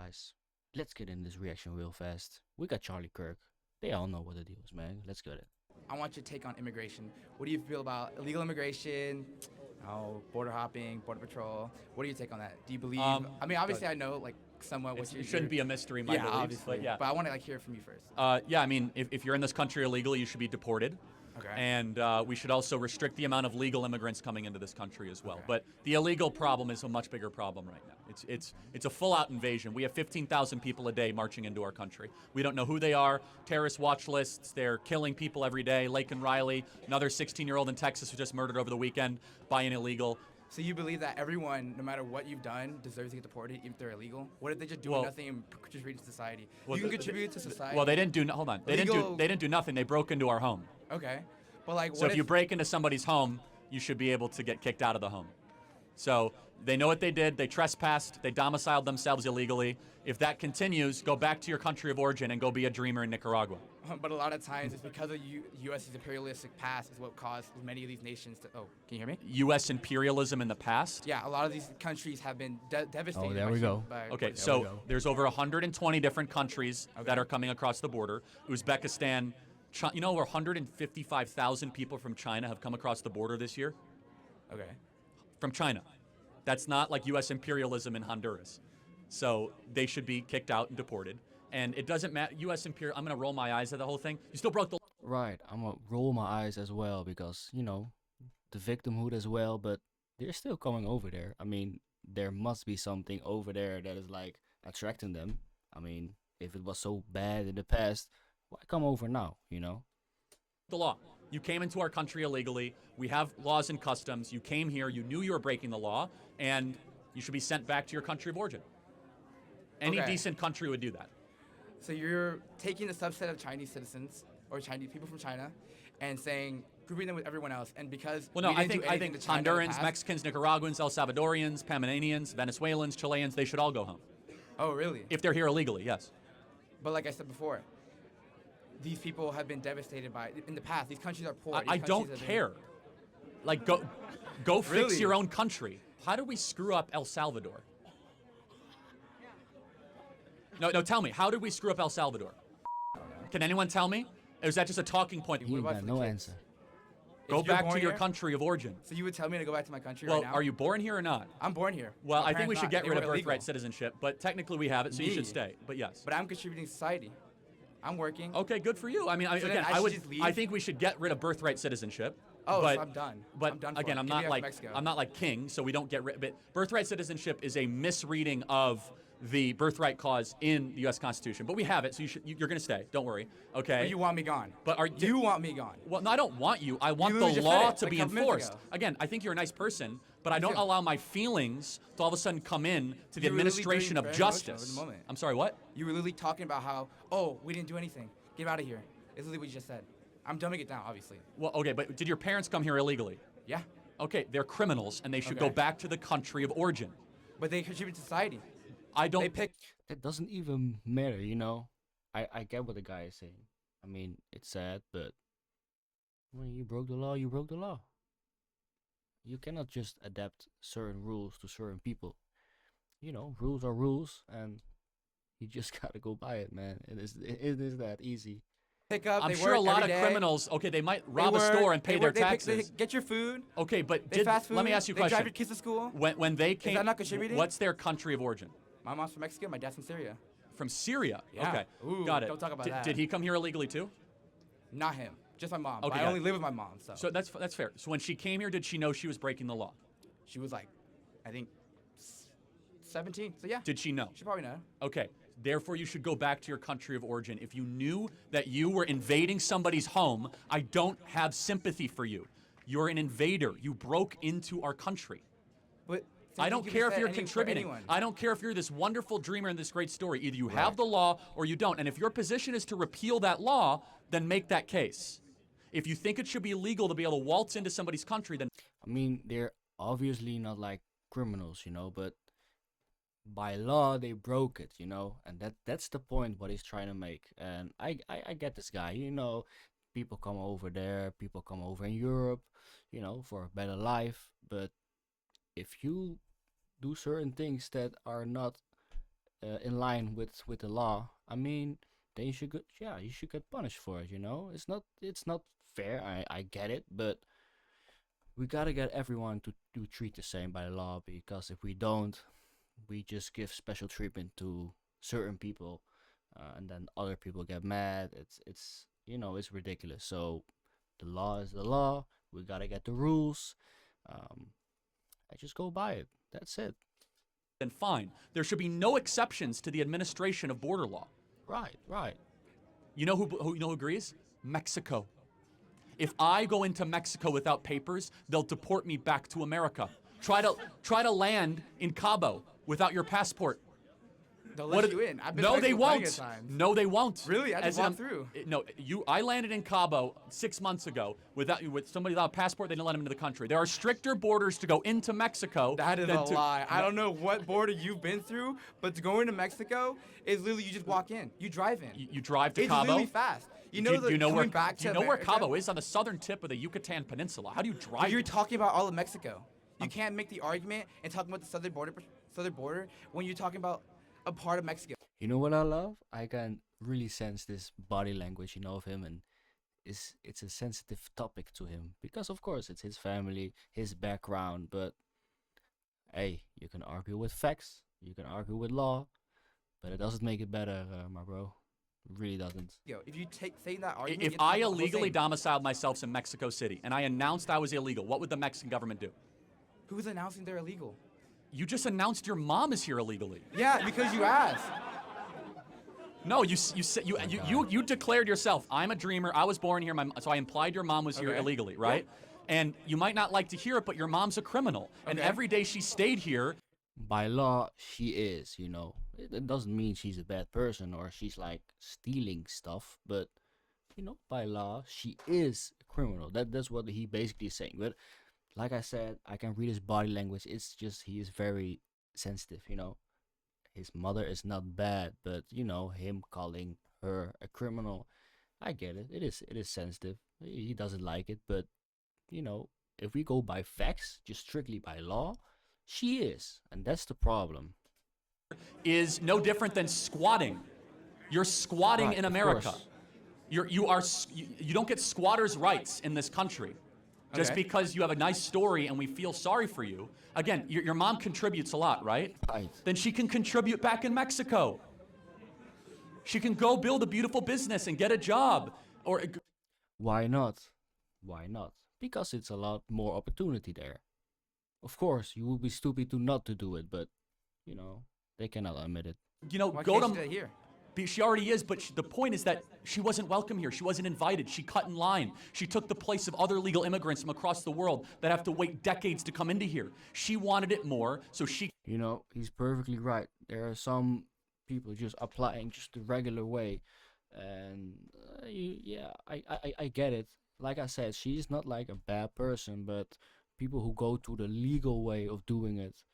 guys, let's get in this reaction real fast. We got Charlie Kirk. They all know what the deal is, man. Let's get it. I want your take on immigration. What do you feel about illegal immigration? Border hopping, border patrol. What do you take on that? Do you believe? I mean, obviously, I know like somewhat what It shouldn't be a mystery, my beliefs, obviously. but yeah. But I want to like hear it from you first. Yeah, I mean, if you're in this country illegally, you should be deported. Okay. And we should also restrict the amount of legal immigrants coming into this country as well. Okay. But the illegal problem is a much bigger problem right now. It's a full-out invasion. We have 15,000 people a day marching into our country. We don't know who they are. Terrorist watch lists. They're killing people every day. Laken Riley, another 16-year-old in Texas who just murdered over the weekend by an illegal. So you believe that everyone, no matter what you've done, deserves to get deported, even if they're illegal? What if they just do nothing and contribute to society? Well, you can contribute to society. Well, they didn't do. Hold on. They didn't do nothing. They broke into our home. Okay, but like, So if you break into somebody's home, you should be able to get kicked out of the home. So they know what they did. They trespassed. They domiciled themselves illegally. If that continues, go back to your country of origin and go be a dreamer in Nicaragua. But a lot of times it's because of U.S.'s imperialistic past is what caused many of these nations to. Oh, can you hear me? U.S. imperialism in the past? Yeah, a lot of these countries have been devastated. Oh, there we go. Okay, so there's over 120 different countries that are coming across the border. Uzbekistan, you know, over 155,000 people from China have come across the border this year? Okay. From China. That's not like U.S. imperialism in Honduras. So they should be kicked out and deported. And it doesn't matter. U.S. imperial. I'm gonna roll my eyes at the whole thing. You still broke the. Right, I'm gonna roll my eyes as well because, you know, the victimhood as well, but they're still coming over there. I mean, there must be something over there that is like attracting them. I mean, if it was so bad in the past, why come over now, you know? The law. You came into our country illegally. We have laws and customs. You came here. You knew you were breaking the law, and you should be sent back to your country of origin. Any decent country would do that. So you're taking a subset of Chinese citizens or Chinese people from China and saying, grouping them with everyone else, and because Well, no, we I didn't do think anything to China in the Hondurans, past- Mexicans, Nicaraguans, El Salvadorians, Panamanians, Venezuelans, Chileans, they should all go home. Oh, really? If they're here illegally, yes. But like I said before, these people have been devastated by in the past. These countries are poor. I don't care. Like, go fix Really? your own country. How did we screw up El Salvador? No, tell me. How did we screw up El Salvador? Can anyone tell me? Or is that just a talking point? You about got for the no kids? answer. Go If you're back to born your here- country of origin. So you would tell me to go back to my country Well, right now? are you born here or not? I'm born here. Well, My I think we parents should not. get They rid of were illegal. birthright citizenship, but technically we have it, so you should Me? stay. But yes. But I'm contributing to society. I'm working. Okay, good for you. I mean, So then again, I should just leave? I think we should get rid of birthright citizenship. Oh, but, so I'm done. But I'm done for again, it. I'm Get me not out of like Mexico. I'm not like king, so we don't get rid. But birthright citizenship is a misreading of the birthright clause in the U.S. Constitution. But we have it, so you're going to stay. Don't worry. Okay. But you want me gone. But you want me gone? Well, no, I don't want you. I want You the literally just said law it, to like be a couple minutes enforced. ago. Again, I think you're a nice person, but I don't too. allow my feelings to all of a sudden come in to the You were literally administration being of very emotional at justice. the moment. I'm sorry, what? You were literally talking about how, oh, we didn't do anything. Get out of here. It's literally what you just said. I'm dumbing it down, obviously. Well, okay, but did your parents come here illegally? Yeah. Okay, they're criminals, and they should go Okay. back to the country of origin. But they contribute to society. I don't. They pick. That doesn't even matter, you know? I get what the guy is saying. I mean, it's sad, but when you broke the law, you broke the law. You cannot just adapt certain rules to certain people. You know, rules are rules, and you just gotta go by it, man. It is that easy. Pick up. I'm they sure a work lot every of day. criminals. Okay, they might They rob a work, store and pay they their work, they pick- taxes. they get your food. Okay, but They fast food. let me ask you a They drive question. your kids to school. When they came, that not contributing? what's their country of origin? My mom's from Mexico. My dad's from Syria. From Syria. Yeah. Okay, Ooh, got it. don't talk about Did- that. Did he come here illegally too? Not him. Just my mom. Okay, But I got only it. live with my mom, so. So that's fair. So when she came here, did she know she was breaking the law? She was like, I think, 17. So yeah. Did she know? She probably know. Okay. Therefore, you should go back to your country of origin. If you knew that you were invading somebody's home, I don't have sympathy for you. You're an invader. You broke into our country. But I don't care if you're for contributing. anyone. I don't care if you're this wonderful dreamer in this great story. Either you have the law or you don't. And if your position is to repeal that law, then make that case. If you think it should be illegal to be able to waltz into somebody's country, then I mean, they're obviously not like criminals, you know, but by law they broke it, you know, and that's the point what he's trying to make. And I get this guy, you know, people come over there, people come over in Europe, you know, for a better life, but if you do certain things that are not in line with the law, I mean, then you should get punished for it. You know, it's not fair. I get it, but we gotta get everyone to treat the same by the law, because if we don't, we just give special treatment to certain people, and then other people get mad. It's it's ridiculous. So the law is the law. We gotta get the rules. Um, I just go by it. That's it. Then fine. There should be no exceptions to the administration of border law. Right, right. You know who agrees? Mexico. If I go into Mexico without papers, they'll deport me back to America. Try to land in Cabo without your passport. They'll let you in. I've been No, to they Mexico plenty of won't. times. No, they won't. Really? I just As in, walked through. No, I landed in Cabo 6 months ago with somebody without a passport. They didn't let him into the country. There are stricter borders to go into Mexico. That is than a lie. I No. don't know what border you've been through, but to go into Mexico is literally you just walk in. You drive in. You drive to it's Cabo. really fast. You know, do you know where back do you to know where America, Cabo is on the southern tip of the Yucatan Peninsula? How do you drive? But you're talking about all of Mexico. You can't make the argument and talk about the southern border when you're talking about a part of Mexico. You know what I love? I can really sense this body language, of him, and it's a sensitive topic to him, because of course it's his family, his background. But hey, you can argue with facts, you can argue with law, but it doesn't make it better, my bro. It really doesn't. If you say that argument, If you I take the whole illegally thing. domiciled myself in Mexico City and I announced I was illegal, what would the Mexican government do? Who's announcing they're illegal? You just announced your mom is here illegally. Yeah, because you asked. No, you said you declared yourself. I'm a dreamer. I was born here. So I implied your mom was here Okay. illegally, right? And you might not like to hear it, but your mom's a criminal. And Okay. every day she stayed here. By law, she is. It doesn't mean she's a bad person or she's like stealing stuff, but by law, she is a criminal. That's what he basically is saying. But like I said, I can read his body language. It's just he is very sensitive. His mother is not bad, but him calling her a criminal, I get it. It is sensitive. He doesn't like it, but if we go by facts, just strictly by law, she is, and that's the problem. Is no different than squatting. You're squatting Right, in of America. course. You don't get squatters' rights in this country. Just Okay. because you have a nice story and we feel sorry for you. Again, your mom contributes a lot, right? Right. Then she can contribute back in Mexico. She can go build a beautiful business and get a job. Or Why not? Why not? Because it's a lot more opportunity there. Of course, you would be stupid to not to do it, but they cannot admit it. Why go can't to she do that here? She already is, but the point is that she wasn't welcome here. She wasn't invited. She cut in line. She took the place of other legal immigrants from across the world that have to wait decades to come into here. She wanted it more, so she... He's perfectly right. There are some people just applying just the regular way, and I get it. Like I said, she's not like a bad person, but people who go to the legal way of doing it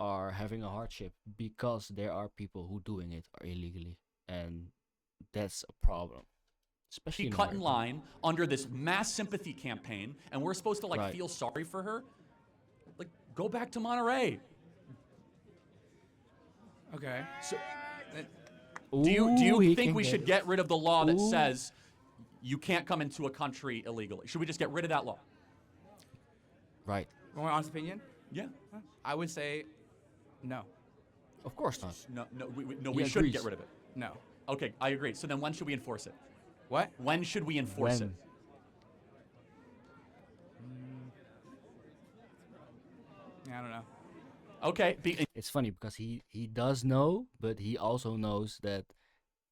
are having a hardship because there are people who doing it illegally, and that's a problem. Especially She in cut in America. line under this mass sympathy campaign, and we're supposed to Right. feel sorry for her. Go back to Monterey. Okay. So, Ooh, do you he think can we get should it. get rid of the law that Ooh. says you can't come into a country illegally? Should we just get rid of that law? Right? My honest opinion, Yeah. I would say no. Of course not. No, He we shouldn't agrees. get rid of it. No. Okay, I agree. So then when should we enforce it? What? When should we enforce When? it? I don't know. Okay, It's funny because he does know, but he also knows that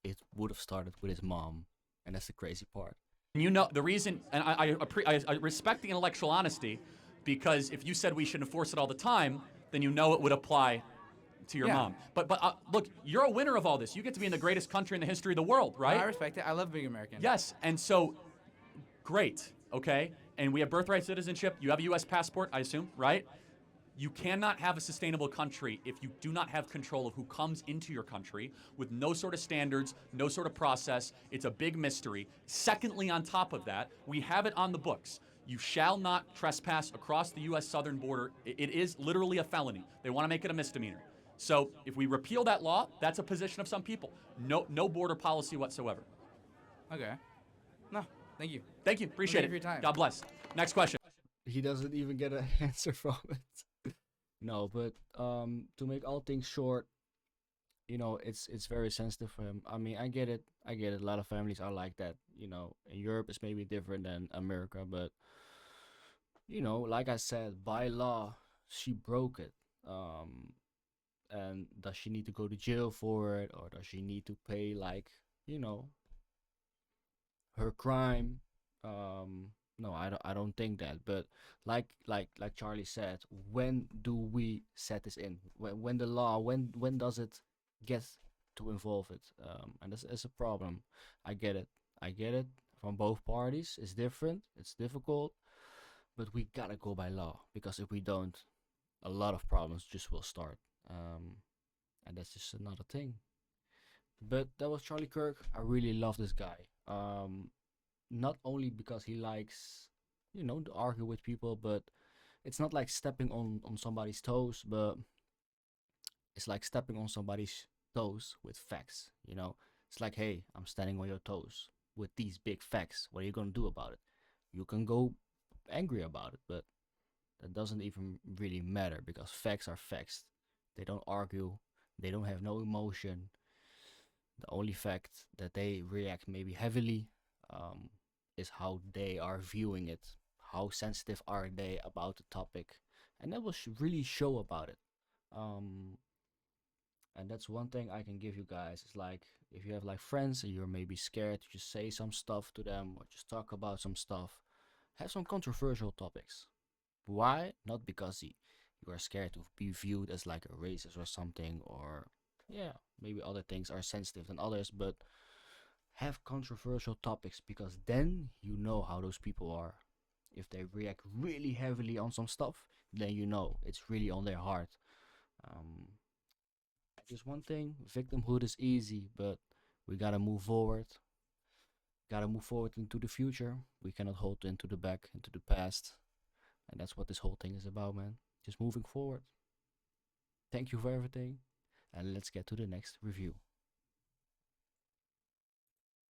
it would have started with his mom, and that's the crazy part. the reason, and I respect the intellectual honesty, because if you said we should enforce it all the time, then it would apply to your Yeah. mom. But look, you're a winner of all this. You get to be in the greatest country in the history of the world, right? I respect it. I love being American. Yes, and so, great, okay? And we have birthright citizenship. You have a U.S. passport, I assume, right? You cannot have a sustainable country if you do not have control of who comes into your country with no sort of standards, no sort of process. It's a big mystery. Secondly, on top of that, we have it on the books. You shall not trespass across the U.S. southern border. It is literally a felony. They want to make it a misdemeanor. So if we repeal that law, that's a position of some people. No border policy whatsoever. Okay. No, thank you. Thank you. Appreciate Thank you it. for your time. God bless. Next question. He doesn't even get an answer from it. No, but to make all things short, it's very sensitive for him. I mean, I get it. I get it. A lot of families are like that. In Europe it's maybe different than America, but like I said, by law, she broke it. And does she need to go to jail for it, or does she need to pay like, you know, her crime? No, I don't think that. But like Charlie said, when do we set this in? When the law, when does it get to involve it? And this is a problem. I get it. I get it. From both parties, it's different. It's difficult, but we gotta go by law, because if we don't, a lot of problems just will start. And that's just another thing. But that was Charlie Kirk. I really love this guy. Not only because he likes, to argue with people, but it's not like stepping on somebody's toes, but it's like stepping on somebody's toes with facts. It's like, hey, I'm standing on your toes with these big facts. What are you gonna do about it? You can go angry about it, but that doesn't even really matter, because facts are facts. They don't argue. They don't have no emotion. The only fact that they react maybe heavily, um, is how they are viewing it. How sensitive are they about the topic? And that will really show about it. Um, and that's one thing I can give you guys. It's like, if you have like friends and you're maybe scared to just say some stuff to them or just talk about some stuff, have some controversial topics. Why? Not because you are scared to be viewed as like a racist or something, or yeah, maybe other things are sensitive than others, but have controversial topics, because then you know how those people are. If they react really heavily on some stuff, then you know it's really on their heart. Um, just one thing: victimhood is easy, but we gotta move forward. Gotta move forward into the future. We cannot hold into the back, into the past, and that's what this whole thing is about, man. Just moving forward. Thank you for everything, and let's get to the next review.